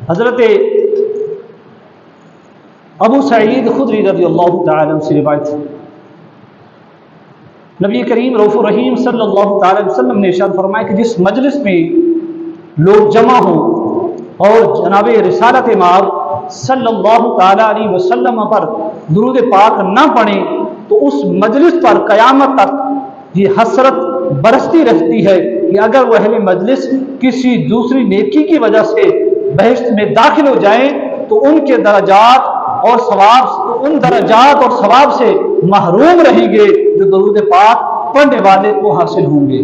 حضرت ابو سعید خدری رضی اللہ تعالی عنہ سے روایت ہے، نبی کریم رؤوف الرحیم صلی اللہ تعالی وسلم نے ارشاد فرمایا کہ جس مجلس میں لوگ جمع ہوں اور جناب رسالت مآب صلی اللہ تعالی علیہ وسلم پر درود پاک نہ پڑھیں تو اس مجلس پر قیامت تک یہ حسرت برستی رہتی ہے کہ اگر وہ اہل مجلس کسی دوسری نیکی کی وجہ سے بہشت میں داخل ہو جائیں تو ان کے درجات اور ثواب، ان درجات اور ثواب سے محروم رہیں گے جو درود پاک پڑھنے والے کو حاصل ہوں گے۔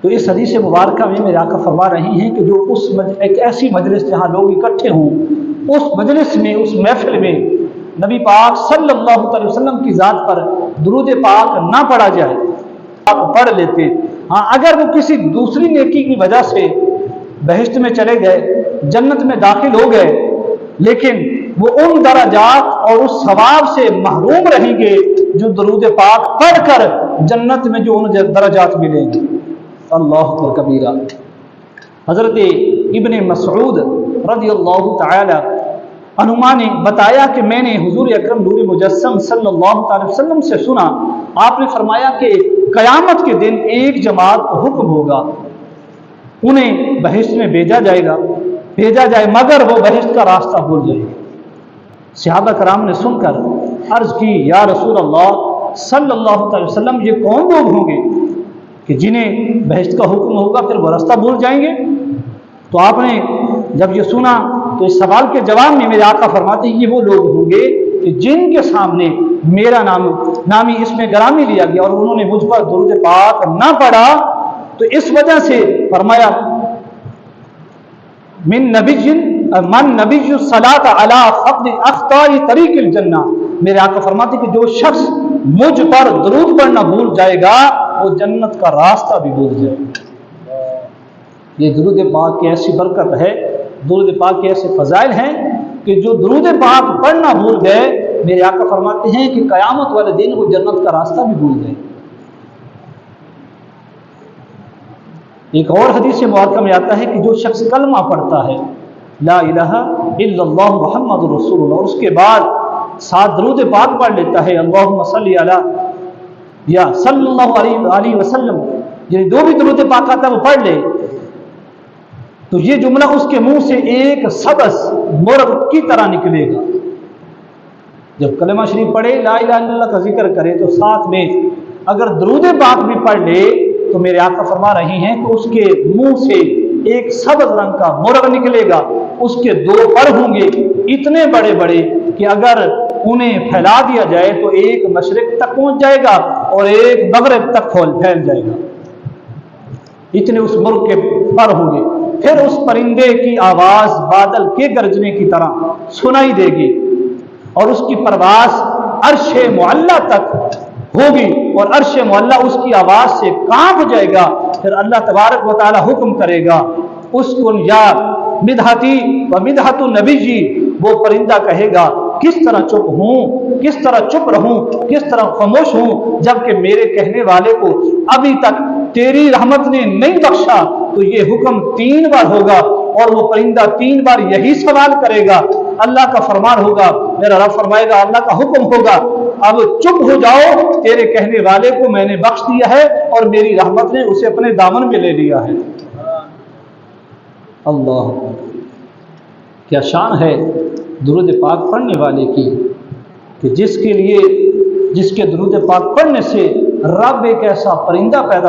تو اس حدیث مبارکہ میں میرے آقا فرما رہی ہیں کہ جو ایک ایسی مجلس جہاں لوگ اکٹھے ہوں، اس مجلس میں، اس محفل میں نبی پاک صلی اللہ علیہ وسلم کی ذات پر درود پاک نہ پڑھا جائے، آپ پڑھ لیتے، ہاں اگر وہ کسی دوسری نیکی کی وجہ سے بہشت میں چلے گئے، جنت میں داخل ہو گئے، لیکن وہ ان درجات اور اس ثواب سے محروم رہیں گے جو درود پاک پڑھ کر جنت میں جو ان درجات ملیں گے۔ اللہ اکبر کبیرہ۔ حضرت ابن مسعود رضی اللہ تعالی عنہما نے بتایا کہ میں نے حضور اکرم نور مجسم صلی اللہ تعالی وسلم سے سنا، آپ نے فرمایا کہ قیامت کے دن ایک جماعت کو حکم ہوگا، انہیں بہشت میں بھیجا جائے مگر وہ بہشت کا راستہ بھول جائے گا۔ صحابہ کرام نے سن کر عرض کی، یا رسول اللہ صلی اللہ علیہ وسلم یہ کون لوگ ہوں گے کہ جنہیں بہشت کا حکم ہوگا پھر وہ راستہ بھول جائیں گے؟ تو آپ نے جب یہ سنا تو اس سوال کے جواب میں میرے آقا فرماتے ہیں یہ وہ لوگ ہوں گے کہ جن کے سامنے میرا نامی اس میں گرامی لیا گیا اور انہوں نے مجھ پر درود پاک نہ پڑھا، تو اس وجہ سے فرمایا من نبی الصلاۃ علی فقد اخطاء طریق الجنہ، میرے آقا فرماتے کہ جو شخص مجھ پر درود پڑھنا بھول جائے گا وہ جنت کا راستہ بھی بھول جائے گا۔ یہ درود پاک کی ایسی برکت ہے، درود پاک کے ایسے فضائل ہیں کہ جو درود پاک پڑھنا بھول گئے، میرے آقا فرماتے ہیں کہ قیامت والے دن وہ جنت کا راستہ بھی بھول گئے۔ ایک اور حدیث مبارکہ میں آتا ہے کہ جو شخص کلمہ پڑھتا ہے لا الہ الا اللہ محمد رسول اللہ، اور اس کے بعد ساتھ درود پاک پڑھ لیتا ہے اللہم صلی علی یا صلی اللہ علیہ وسلم، یعنی جو بھی درود پاک آتا ہے وہ پڑھ لے، تو یہ جملہ اس کے منہ سے ایک سبز مرغ کی طرح نکلے گا۔ جب کلمہ شریف پڑھے، لا الہ الا اللہ کا ذکر کرے، تو ساتھ میں اگر درود پاک بھی پڑھ لے تو میرے آقا فرما رہی ہیں کہ اس کے منہ سے ایک سبز رنگ کا مرغ نکلے گا، اس کے دو پر ہوں گے اتنے بڑے بڑے کہ اگر انہیں پھیلا دیا جائے تو ایک مشرق تک پہنچ جائے گا اور ایک مغرب تک پھیل جائے گا، اتنے اس مرغ کے پر ہوں گے۔ پھر اس پرندے کی آواز بادل کے گرجنے کی طرح سنائی دے گی اور اس کی پرواز عرش معلیٰ تک ہوگی اور عرش معلیٰ اس کی آواز سے کانپ جائے گا۔ پھر اللہ تبارک و تعالی حکم کرے گا اس کو یا مدحتی و مدحت النبی جی، وہ پرندہ کہے گا کس طرح چپ ہوں، کس طرح چپ رہوں، کس طرح خاموش ہوں، جبکہ میرے کہنے والے کو ابھی تک تیری رحمت نے نہیں بخشا۔ تو یہ حکم 3 بار ہوگا اور وہ پرندہ 3 بار یہی سوال کرے گا، اللہ کا فرمان ہوگا، میرا رب فرمائے گا، اللہ کا حکم ہوگا اب چپ ہو جاؤ، تیرے کہنے والے کو میں نے بخش دیا ہے اور میری رحمت نے اسے اپنے دامن میں لے لیا ہے۔ اللہ کیا شان ہے درود پاک پڑھنے والے کی، کہ جس کے درود پاک پڑھنے سے رب ایک ایسا پرندہ پیدا